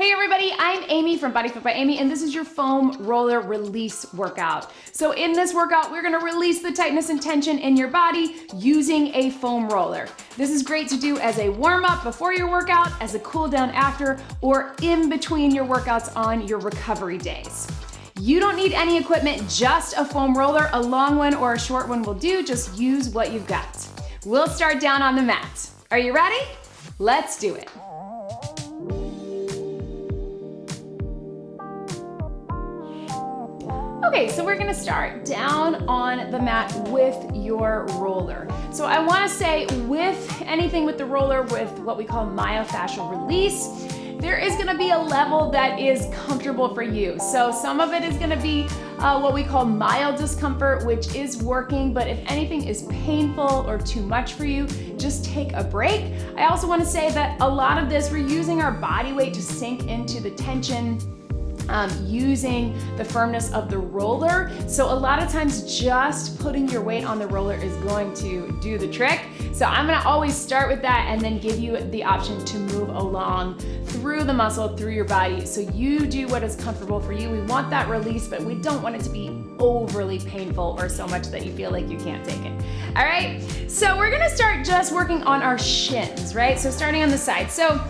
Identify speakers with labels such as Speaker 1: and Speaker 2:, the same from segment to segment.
Speaker 1: Hey everybody, I'm Amy from BodyFit by Amy, and this is your foam roller release workout. So in this workout, we're gonna release the tightness and tension in your body using a foam roller. This is great to do as a warm-up before your workout, as a cool down after, or in between your workouts on your recovery days. You don't need any equipment, just a foam roller. A long one or a short one will do, just use what you've got. We'll start down on the mat. Are you ready? Let's do it. Okay, so we're gonna start down on the mat with your roller. So I wanna say with anything with the roller with what we call myofascial release, there is gonna be a level that is comfortable for you. So some of it is gonna be what we call mild discomfort, which is working, but if anything is painful or too much for you, just take a break. I also wanna say that a lot of this, we're using our body weight to sink into the tension, using the firmness of the roller. So a lot of times just putting your weight on the roller is going to do the trick. So I'm gonna always start with that and then give you the option to move along through the muscle, through your body. So you do what is comfortable for you. We want that release, but we don't want it to be overly painful or so much that you feel like you can't take it. All right, so we're gonna start just working on our shins, right? So starting on the side. So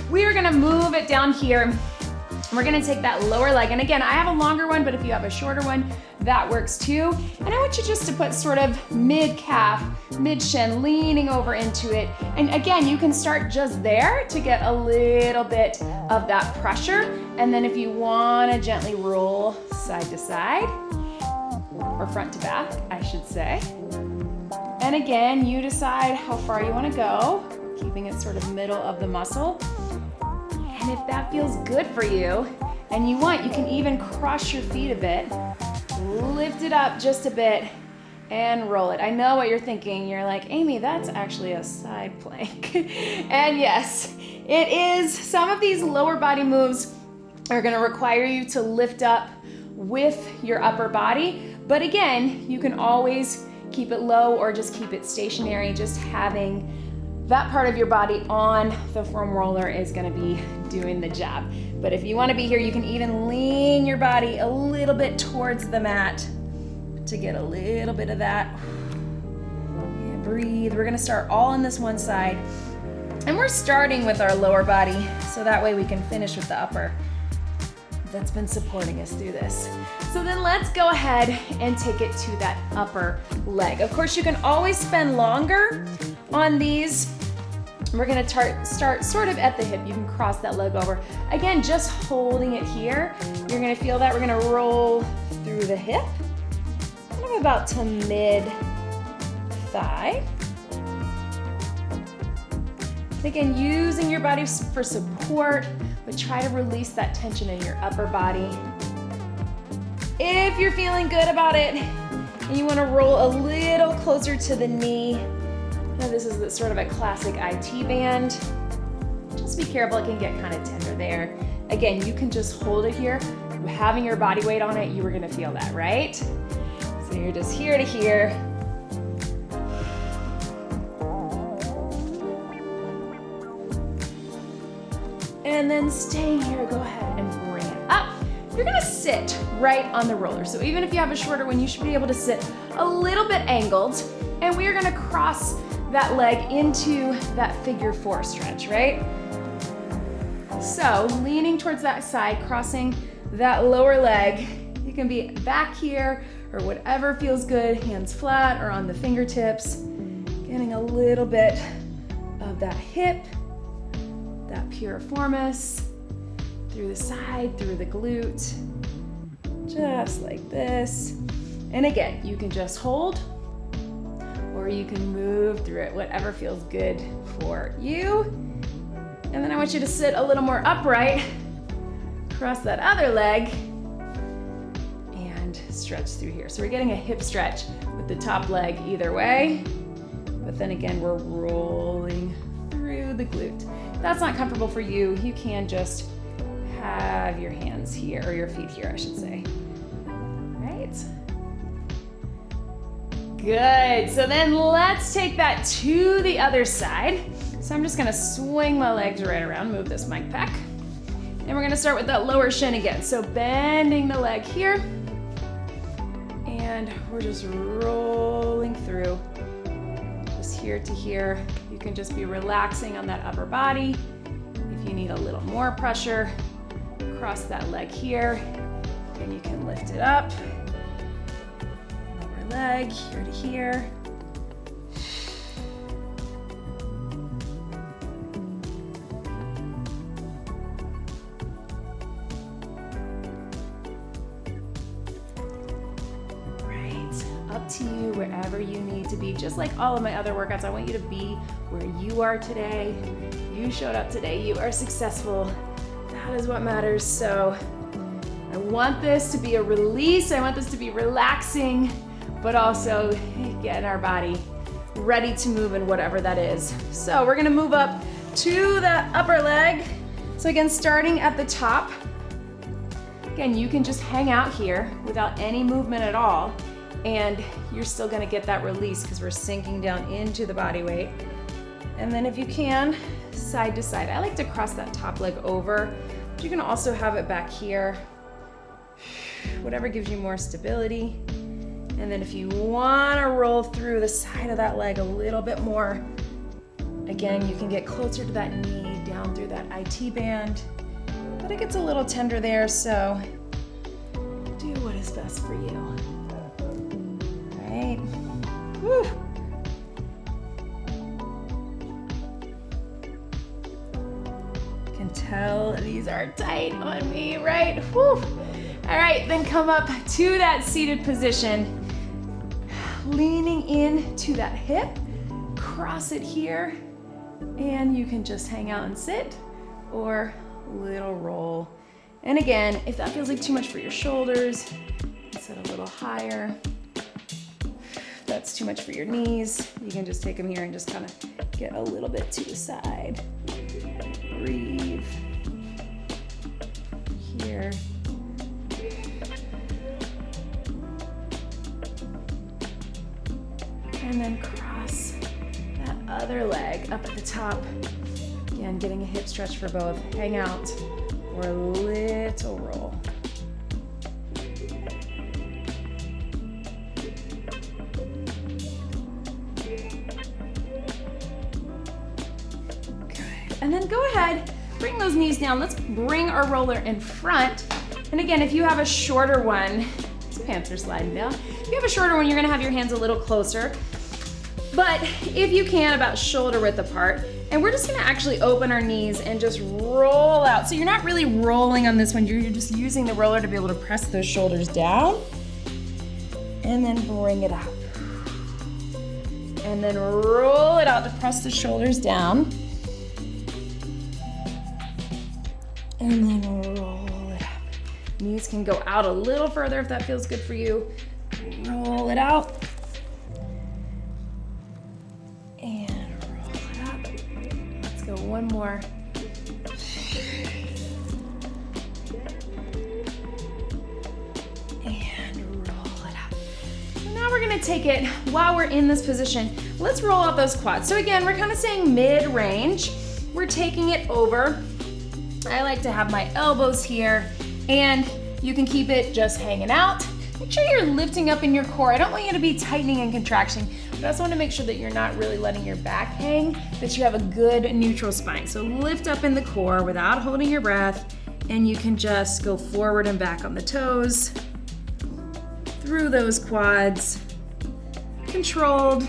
Speaker 1: we are gonna move it down here. We're gonna take that lower leg, and again, I have a longer one, but if you have a shorter one, that works too. And I want you just to put sort of mid-calf, mid-shin, leaning over into it. And again, you can start just there to get a little bit of that pressure. And then if you wanna gently roll side to side, or front to back, I should say. And again, you decide how far you wanna go, keeping it sort of middle of the muscle. And if that feels good for you, and you want, you can even cross your feet a bit, lift it up just a bit, and roll it. I know what you're thinking. You're like, Amy, that's actually a side plank. And yes, it is. Some of these lower body moves are gonna require you to lift up with your upper body. But again, you can always keep it low or just keep it stationary. Just having that part of your body on the foam roller is gonna be doing the job. But if you wanna be here, you can even lean your body a little bit towards the mat to get a little bit of that. Yeah, breathe. We're gonna start all on this one side. And we're starting with our lower body, so that way we can finish with the upper. That's been supporting us through this. So then let's go ahead and take it to that upper leg. Of course, you can always spend longer on these. We're gonna start sort of at the hip. You can cross that leg over. Again, just holding it here. You're gonna feel that. We're gonna roll through the hip, kind of about to mid-thigh. Again, using your body for support, but try to release that tension in your upper body. If you're feeling good about it, and you wanna roll a little closer to the knee, now this is sort of a classic IT band. Just be careful, it can get kind of tender there. Again, you can just hold it here. Having your body weight on it, you were gonna feel that, right? So you're just here to here. And then staying here, go ahead and bring it up. You're gonna sit right on the roller. So even if you have a shorter one, you should be able to sit a little bit angled. And we are gonna cross that leg into that figure four stretch, right? So leaning towards that side, crossing that lower leg. You can be back here or whatever feels good, hands flat or on the fingertips. Getting a little bit of that hip, that piriformis, through the side, through the glute, just like this. And again, you can just hold, or you can move through it, whatever feels good for you. And then I want you to sit a little more upright, cross that other leg, and stretch through here. So we're getting a hip stretch with the top leg either way, but then again, we're rolling through the glute. If that's not comfortable for you, you can just have your hands here, or your feet here, I should say. Right? Good, so then let's take that to the other side. So I'm just gonna swing my legs right around, move this mic pack. And we're gonna start with that lower shin again. So bending the leg here. And we're just rolling through. Just here to here. You can just be relaxing on that upper body. If you need a little more pressure, cross that leg here. And you can lift it up. Lower leg, here to here. To you wherever you need to be. Just like all of my other workouts, I want you to be where you are today. You showed up today, you are successful. That is what matters. So I want this to be a release. I want this to be relaxing, but also getting our body ready to move in whatever that is. So we're gonna move up to the upper leg. So again, starting at the top. Again, you can just hang out here without any movement at all. And you're still gonna get that release because we're sinking down into the body weight. And then if you can, side to side. I like to cross that top leg over, but you can also have it back here. Whatever gives you more stability. And then if you wanna roll through the side of that leg a little bit more, again, you can get closer to that knee, down through that IT band. But it gets a little tender there, so do what is best for you. Right. Woo. Can tell these are tight on me, right? Woo. All right, then come up to that seated position, leaning into that hip, cross it here, and you can just hang out and sit, or little roll. And again, if that feels like too much for your shoulders, sit a little higher. That's too much for your knees, you can just take them here and just kind of get a little bit to the side. Breathe. Here. And then cross that other leg up at the top. Again, getting a hip stretch for both. Hang out or a little roll. And then go ahead, bring those knees down. Let's bring our roller in front. And again, if you have a shorter one, these pants are sliding down. If you have a shorter one, you're gonna have your hands a little closer. But if you can, about shoulder width apart. And we're just gonna actually open our knees and just roll out. So you're not really rolling on this one, you're just using the roller to be able to press those shoulders down. And then bring it up. And then roll it out to press the shoulders down. And then roll it up. Knees can go out a little further if that feels good for you. Roll it out. And roll it up. Let's go one more. And roll it up. So now we're gonna take it, while we're in this position, let's roll out those quads. So again, we're kind of saying mid-range. We're taking it over. I like to have my elbows here, and you can keep it just hanging out. Make sure you're lifting up in your core. I don't want you to be tightening and contracting, but I also want to make sure that you're not really letting your back hang, that you have a good neutral spine. So lift up in the core without holding your breath, and you can just go forward and back on the toes, through those quads, controlled.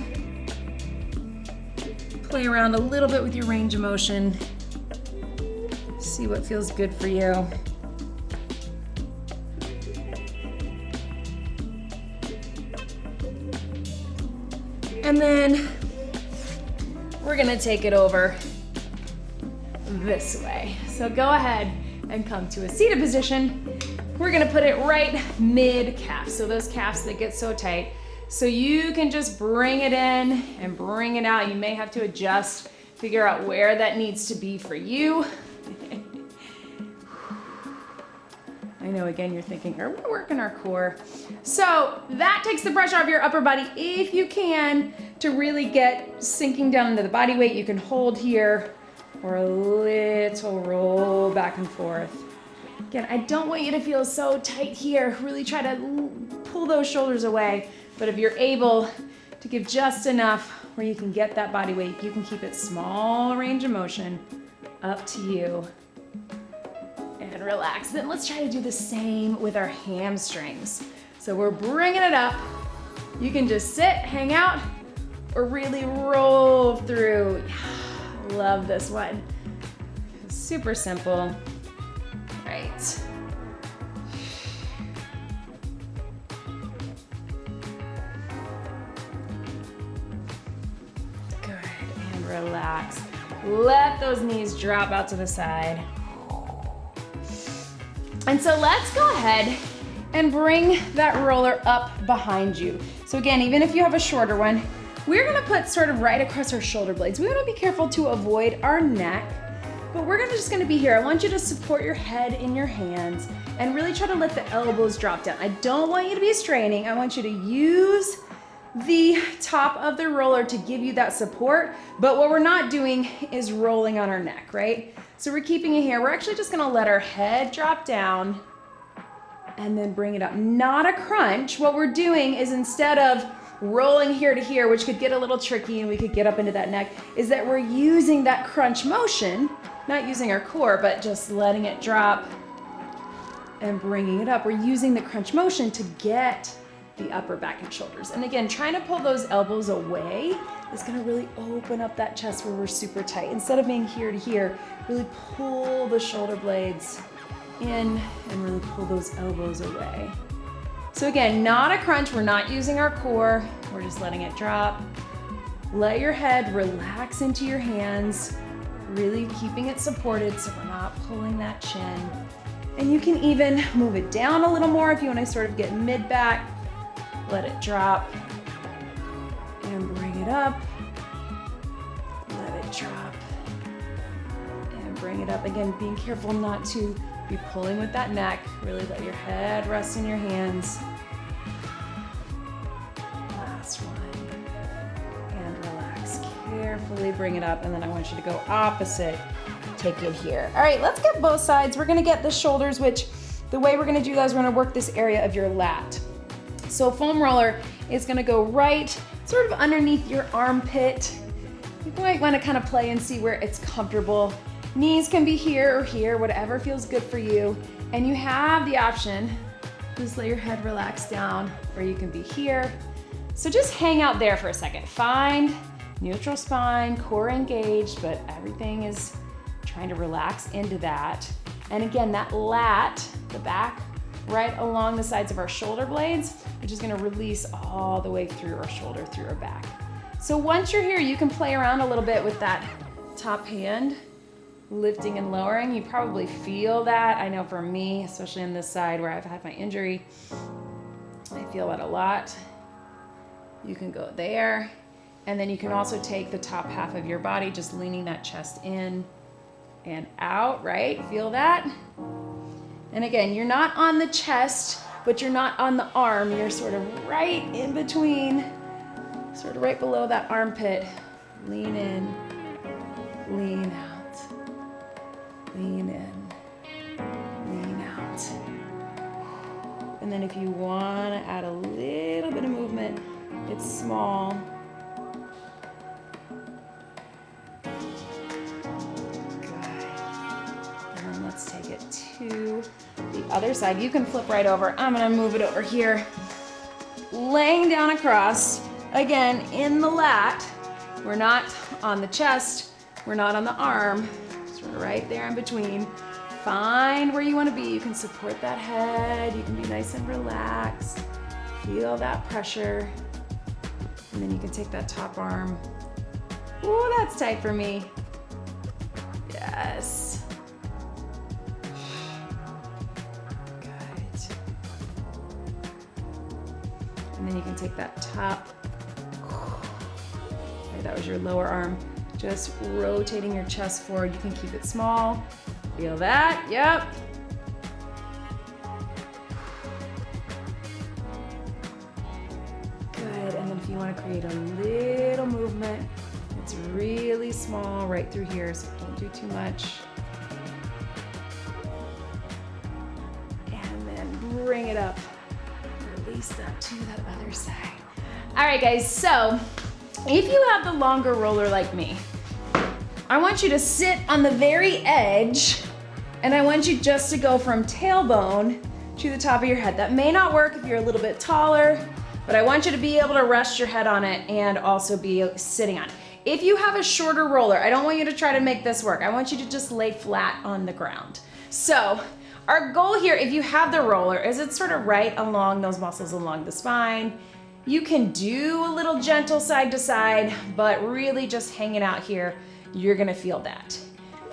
Speaker 1: Play around a little bit with your range of motion. See what feels good for you. And then we're gonna take it over this way. So go ahead and come to a seated position. We're gonna put it right mid-calf. So those calves that get so tight. So you can just bring it in and bring it out. You may have to adjust, figure out where that needs to be for you. I know, again, you're thinking, are we working our core? So that takes the pressure off your upper body, if you can, to really get sinking down into the body weight. You can hold here or a little roll back and forth. Again, I don't want you to feel so tight here. Really try to pull those shoulders away. But if you're able to give just enough where you can get that body weight, you can keep it small range of motion, up to you. And relax. Then let's try to do the same with our hamstrings. So we're bringing it up. You can just sit, hang out, or really roll through. Love this one. Super simple. Right. Good, and relax. Let those knees drop out to the side. And so let's go ahead and bring that roller up behind you. So again, even if you have a shorter one, we're gonna put sort of right across our shoulder blades. We wanna be careful to avoid our neck, but we're just gonna be here. I want you to support your head in your hands and really try to let the elbows drop down. I don't want you to be straining. I want you to use the top of the roller to give you that support, but what we're not doing is rolling on our neck, right? So we're keeping it here. We're actually just gonna let our head drop down and then bring it up. Not a crunch. What we're doing is, instead of rolling here to here, which could get a little tricky and we could get up into that neck, is that we're using that crunch motion, not using our core, but just letting it drop and bringing it up. We're using the crunch motion to get the upper back and shoulders. And again, trying to pull those elbows away is gonna really open up that chest where we're super tight. Instead of being here to here, really pull the shoulder blades in and really pull those elbows away. So again, not a crunch. We're not using our core. We're just letting it drop. Let your head relax into your hands, really keeping it supported so we're not pulling that chin. And you can even move it down a little more if you want to sort of get mid-back. Let it drop and bring it up. Let it drop and bring it up. Again, being careful not to be pulling with that neck. Really let your head rest in your hands. Last one. And relax. Carefully bring it up, and then I want you to go opposite. Take it here. All right, let's get both sides. We're gonna get the shoulders, which the way we're gonna do that is we're gonna work this area of your lat. So foam roller is gonna go right sort of underneath your armpit. You might wanna kind of play and see where it's comfortable. Knees can be here or here, whatever feels good for you. And you have the option, just let your head relax down, or you can be here. So just hang out there for a second. Find neutral spine, core engaged, but everything is trying to relax into that. And again, that lat, the back, right along the sides of our shoulder blades, which is gonna release all the way through our shoulder, through our back. So once you're here, you can play around a little bit with that top hand, lifting and lowering. You probably feel that. I know for me, especially on this side where I've had my injury, I feel that a lot. You can go there. And then you can also take the top half of your body, just leaning that chest in and out, right? Feel that? And again, you're not on the chest, but you're not on the arm. You're sort of right in between, sort of right below that armpit. Lean in, lean out. Lean in, lean out. And then if you want to add a little bit of movement, it's small. Good. And then let's take it to the other side. You can flip right over. I'm going to move it over here. Laying down across. Again, in the lat. We're not on the chest. We're not on the arm. Right there in between. Find where you want to be. You can support that head. You can be nice and relaxed. Feel that pressure. And then you can take that top arm. Ooh, that's tight for me. Yes. Good. And then you can take that top. Okay, that was your lower arm. Just rotating your chest forward. You can keep it small. Feel that? Yep. Good. And then if you want to create a little movement, it's really small right through here. So don't Don't do too much. And then bring it up. Release that to that other side. All right, guys, so if you have the longer roller like me, I want you to sit on the very edge, and I want you just to go from tailbone to the top of your head. That may not work if you're a little bit taller, but I want you to be able to rest your head on it and also be sitting on it. If you have a shorter roller, I don't want you to try to make this work. I want you to just lay flat on the ground. So our goal here, if you have the roller, is it's sort of right along those muscles along the spine. You can do a little gentle side to side, but really just hanging out here, you're gonna feel that.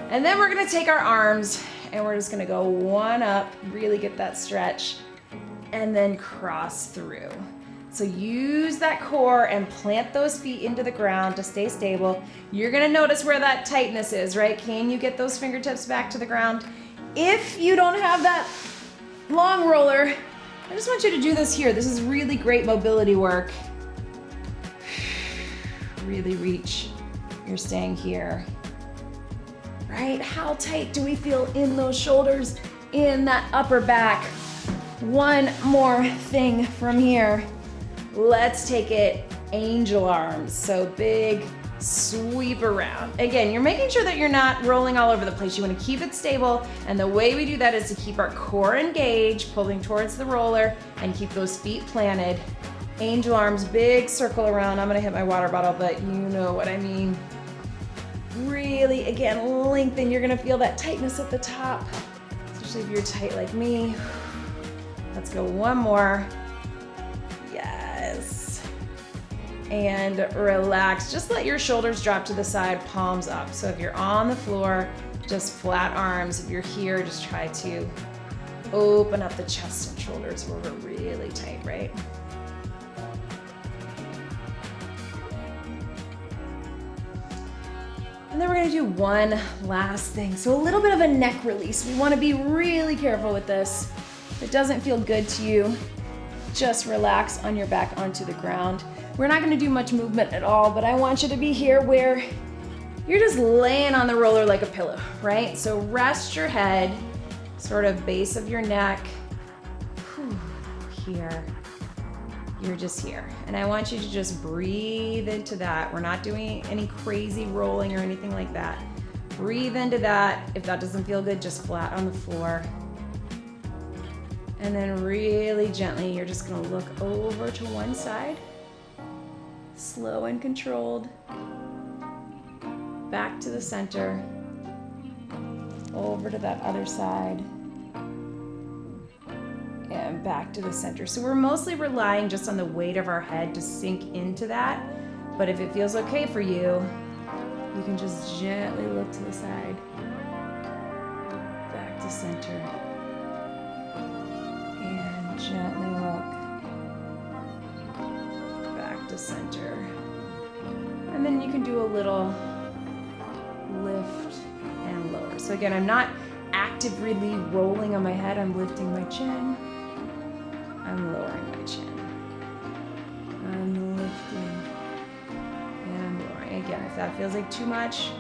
Speaker 1: And then we're gonna take our arms and we're just gonna go one up, really get that stretch, and then cross through. So use that core and plant those feet into the ground to stay stable. You're gonna notice where that tightness is, right? Can you get those fingertips back to the ground? If you don't have that long roller, I just want you to do this here. This is really great mobility work. Really reach. You're staying here. Right? How tight do we feel in those shoulders, in that upper back? One more thing from here. Let's take it angel arms. So big sweep around. Again, you're making sure that you're not rolling all over the place. You want to keep it stable. And the way we do that is to keep our core engaged, pulling towards the roller, and keep those feet planted. Angel arms, big circle around. I'm going to hit my water bottle, but you know what I mean. Really, again, lengthen. You're going to feel that tightness at the top, especially if you're tight like me. Let's go one more. Yes. And relax. Just let your shoulders drop to the side, palms up. So if you're on the floor, just flat arms. If you're here, just try to open up the chest and shoulders where we're really tight, right? And then we're gonna do one last thing. So a little bit of a neck release. We wanna be really careful with this. If it doesn't feel good to you, just relax on your back onto the ground. We're not gonna do much movement at all, but I want you to be here where you're just laying on the roller like a pillow, right? So rest your head, sort of base of your neck, here. You're just here. And I want you to just breathe into that. We're not doing any crazy rolling or anything like that. Breathe into that. If that doesn't feel good, just flat on the floor. And then really gently, you're just gonna look over to one side. Slow and controlled. Back to the center. Over to that other side. And back to the center. So we're mostly relying just on the weight of our head to sink into that. But if it feels okay for you, you can just gently look to the side. Back to center. And gently look. Back to center. And then you can do a little lift and lower. So again, I'm not actively rolling on my head. I'm lifting my chin. I'm lowering my chin. I'm lifting and I'm lowering. Again, if that feels like too much,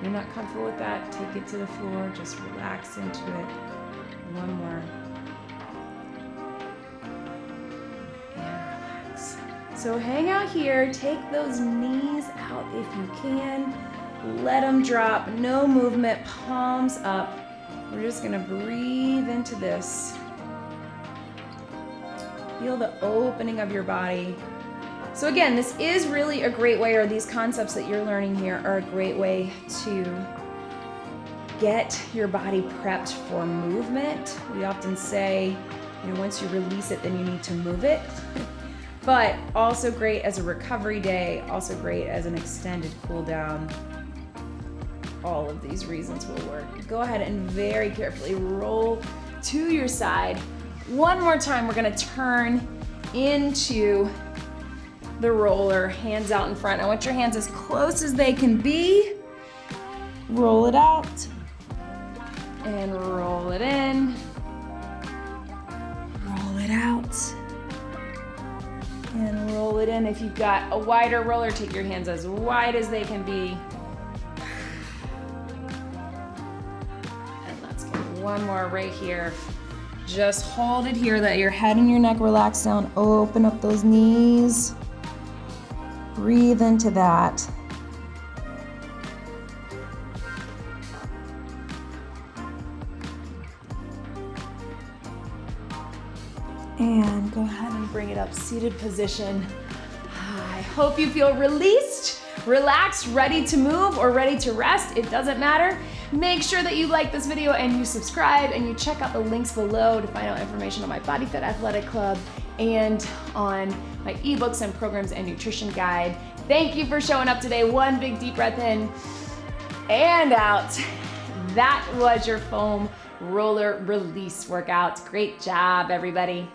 Speaker 1: you're not comfortable with that, take it to the floor, just relax into it. One more. And relax. So hang out here, take those knees out if you can. Let them drop, no movement, palms up. We're just gonna breathe into this. Feel the opening of your body. So again, this is really a great way, or these concepts that you're learning here are a great way to get your body prepped for movement. We often say, once you release it, then you need to move it. But also great as a recovery day, also great as an extended cool down. All of these reasons will work. Go ahead and very carefully roll to your side. One more time, we're gonna turn into the roller, hands out in front. I want your hands as close as they can be. Roll it out and roll it in. Roll it out and roll it in. If you've got a wider roller, take your hands as wide as they can be. one more right here. Just hold it here, let your head and your neck relax down. Open up those knees. Breathe into that. And go ahead and bring it up, seated position. I hope you feel released, relaxed, ready to move or ready to rest. It doesn't matter. Make sure that you like this video and you subscribe and you check out the links below to find out information on my BodyFit Athletic Club and on my ebooks and programs and nutrition guide. Thank you for showing up today. One big deep breath in and out. That was your foam roller release workout. Great job, everybody.